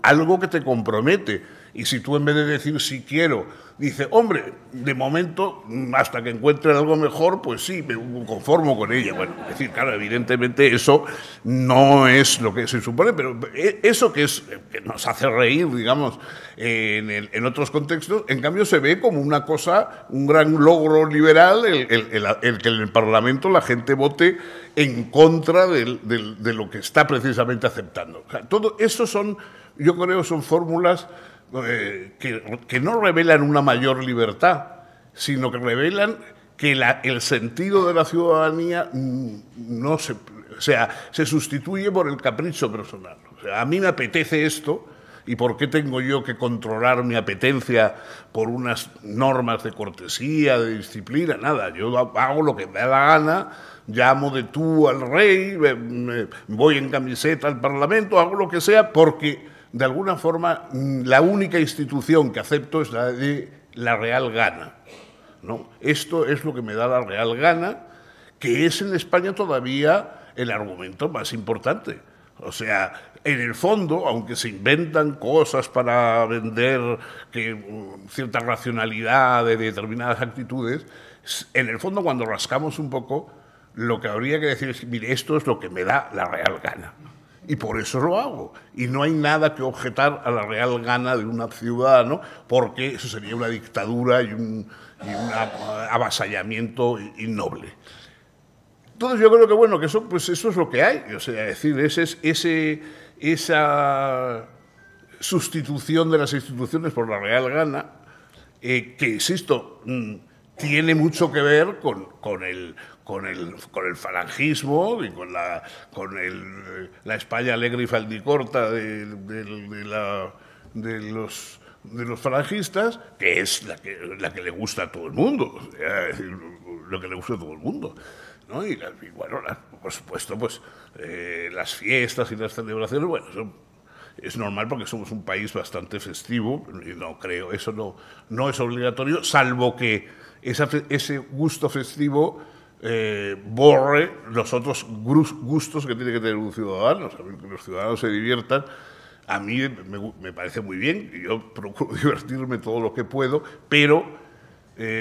algo que te compromete. Y si tú en vez de decir sí quiero, dices, hombre, de momento, hasta que encuentre algo mejor, pues sí, me conformo con ella. Bueno, es decir, claro, evidentemente eso no es lo que se supone, pero eso que nos hace reír, digamos, en otros contextos, en cambio se ve como una cosa, un gran logro liberal, el que en el Parlamento la gente vote en contra de lo que está precisamente aceptando. O sea, todo eso son, yo creo, son fórmulas que no revelan una mayor libertad, sino que revelan que el sentido de la ciudadanía se sustituye por el capricho personal. O sea, a mí me apetece esto, ¿y por qué tengo yo que controlar mi apetencia por unas normas de cortesía, de disciplina? Nada, yo hago lo que me da la gana, llamo de tú al rey, voy en camiseta al Parlamento, hago lo que sea, porque de alguna forma la única institución que acepto es la de la Real Gana, ¿no? Esto es lo que me da la Real Gana, que es en España todavía el argumento más importante. O sea, en el fondo, aunque se inventan cosas para vender cierta racionalidad de determinadas actitudes, en el fondo, cuando rascamos un poco, lo que habría que decir es, mire, esto es lo que me da la Real Gana. Y por eso lo hago. Y no hay nada que objetar a la real gana de un ciudadano, porque eso sería una dictadura y un avasallamiento innoble. Entonces yo creo que, bueno, que eso es lo que hay. O sea, es decir, esa sustitución de las instituciones por la real gana, que, insisto, tiene mucho que ver con el falangismo y con la España alegre y faldicorta de los falangistas, que es la que le gusta a todo el mundo, o sea, es decir, lo que le gusta a todo el mundo, ¿no? Y bueno, por supuesto, pues las fiestas y las celebraciones, bueno, es normal porque somos un país bastante festivo, y no creo, eso no es obligatorio, salvo que ese gusto festivo borre los otros gustos que tiene que tener un ciudadano. O sea, que los ciudadanos se diviertan, a mí me parece muy bien, y yo procuro divertirme todo lo que puedo, pero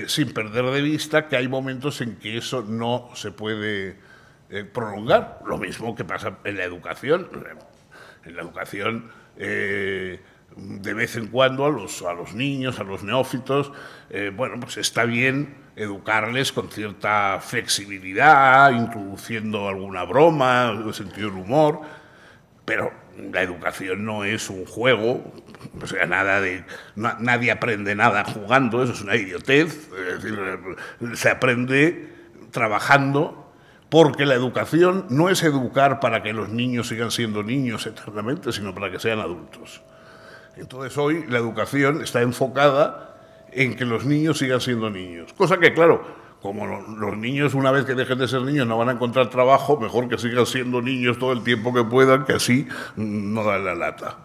sin perder de vista que hay momentos en que eso no se puede prolongar. Lo mismo que pasa en la educación. En la educación, de vez en cuando a los niños, a los neófitos, bueno, pues está bien educarles con cierta flexibilidad, introduciendo alguna broma, sentido del humor, pero la educación no es un juego, o sea, nadie aprende nada jugando, eso es una idiotez, es decir, se aprende trabajando, porque la educación no es educar para que los niños sigan siendo niños eternamente, sino para que sean adultos. Entonces hoy la educación está enfocada en que los niños sigan siendo niños. Cosa que, claro, como los niños una vez que dejen de ser niños no van a encontrar trabajo, mejor que sigan siendo niños todo el tiempo que puedan, que así no dan la lata.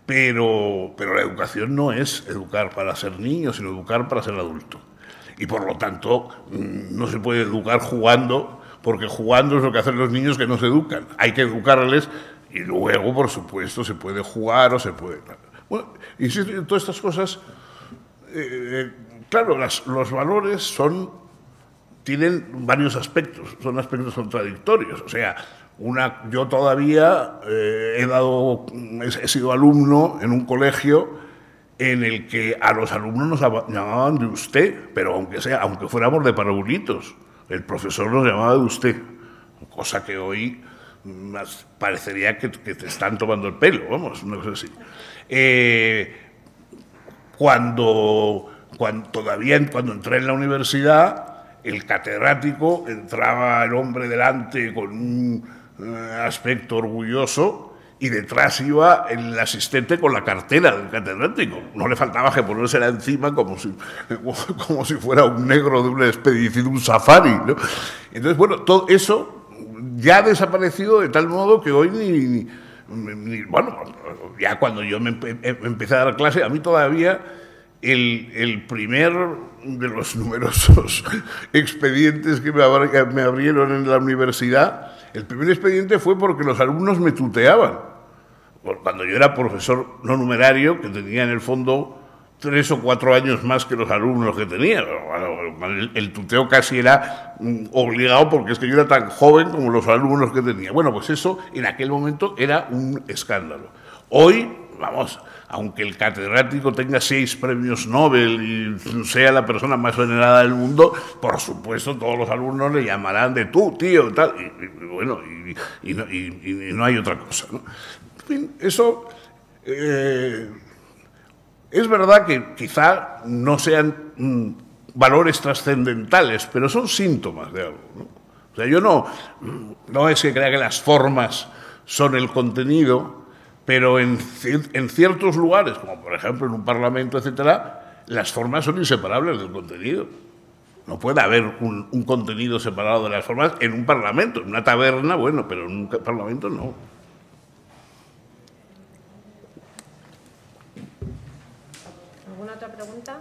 Pero la educación no es educar para ser niños, sino educar para ser adulto. Y por lo tanto no se puede educar jugando, porque jugando es lo que hacen los niños que no se educan. Hay que educarles y luego, por supuesto, se puede jugar o se puede... Bueno, insisto, todas estas cosas... claro, los valores tienen varios aspectos, son aspectos contradictorios. O sea, Yo todavía he sido alumno en un colegio en el que a los alumnos nos llamaban de usted, pero aunque fuéramos de parvulitos, el profesor nos llamaba de usted, cosa que hoy parecería que te están tomando el pelo, vamos, una cosa así. Cuando entré en la universidad, el catedrático entraba el hombre delante con un aspecto orgulloso y detrás iba el asistente con la cartera del catedrático. No le faltaba que ponérsela encima como si fuera un negro de una expedición, un safari, ¿no? Entonces, bueno, todo eso ya ha desaparecido de tal modo que hoy bueno, ya cuando yo empecé a dar clase, a mí todavía el primer de los numerosos expedientes que me abrieron en la universidad, el primer expediente fue porque los alumnos me tuteaban. Cuando yo era profesor no numerario, que tenía en el fondo 3 o 4 años más que los alumnos que tenía. El tuteo casi era obligado porque es que yo era tan joven como los alumnos que tenía. Bueno, pues eso en aquel momento era un escándalo. Hoy, vamos, aunque el catedrático tenga 6 premios Nobel y sea la persona más venerada del mundo, por supuesto todos los alumnos le llamarán de tú, tío, tal, y bueno, y no hay otra cosa, ¿no? En fin, eso es verdad que quizá no sean valores trascendentales, pero son síntomas de algo, ¿no? O sea, yo no es que crea que las formas son el contenido, pero en ciertos lugares, como por ejemplo en un parlamento, etcétera, las formas son inseparables del contenido. No puede haber un contenido separado de las formas en un parlamento. En una taberna, bueno, pero en un parlamento no. ¿Alguna otra pregunta?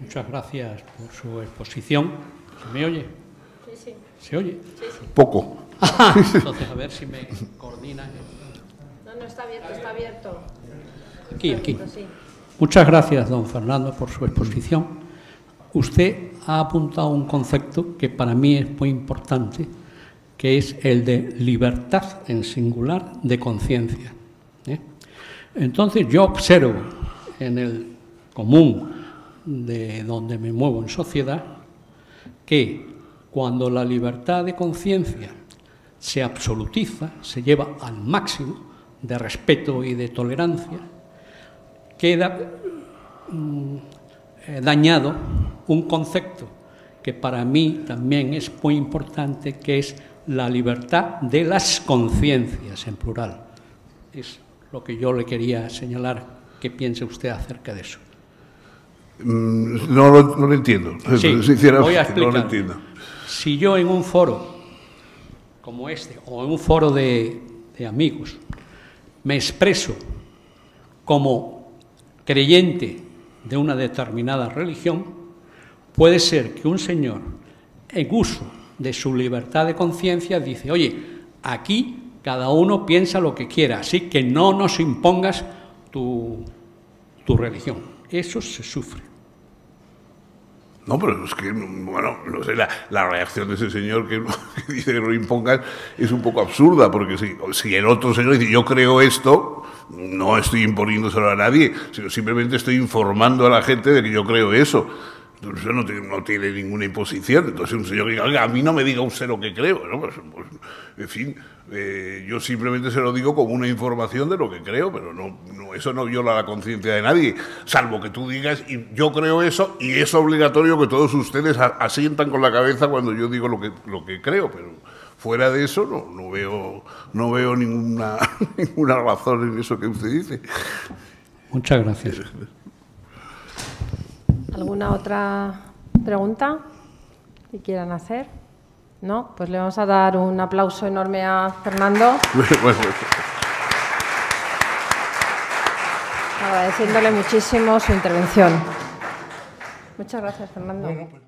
Muchas gracias por su exposición. ¿Se me oye? Sí, sí. ¿Se oye? Sí, sí. Poco. Entonces, a ver si me coordinan. No, está abierto, está abierto. Aquí, Está aquí. abierto, sí. Muchas gracias, don Fernando, por su exposición. Usted ha apuntado un concepto que para mí es muy importante, que es el de libertad en singular de conciencia. Entonces, yo observo en el común de donde me muevo en sociedad que cuando la libertad de conciencia se absolutiza, se lleva al máximo de respeto y de tolerancia, queda dañado un concepto que para mí también es muy importante, que es la libertad de las conciencias, en plural. Es lo que yo le quería señalar. ¿Qué piensa usted acerca de eso? No lo entiendo. Sí, sinceramente, voy a explicar. no lo entiendo. Si yo en un foro como este, o en un foro de amigos, me expreso como creyente de una determinada religión, puede ser que un señor, en uso de su libertad de conciencia, dice: oye, aquí cada uno piensa lo que quiera, así que no nos impongas tu religión. Eso se sufre. No, pero es que, bueno, no sé, la reacción de ese señor que dice que no impongan es un poco absurda, porque si el otro señor dice yo creo esto, no estoy imponiéndoselo a nadie, sino simplemente estoy informando a la gente de que yo creo eso. Entonces eso no tiene ninguna imposición. Entonces un señor que diga, oiga, a mí no me diga usted lo que creo, ¿no? Pues, en fin, yo simplemente se lo digo como una información de lo que creo, pero eso no viola la conciencia de nadie, salvo que tú digas, y yo creo eso, y es obligatorio que todos ustedes asientan con la cabeza cuando yo digo lo que creo, pero fuera de eso no veo ninguna razón en eso que usted dice. Muchas gracias. ¿Alguna otra pregunta que quieran hacer? ¿No? Pues le vamos a dar un aplauso enorme a Fernando. Bueno. Agradeciéndole muchísimo su intervención. Muchas gracias, Fernando. Bueno, pues.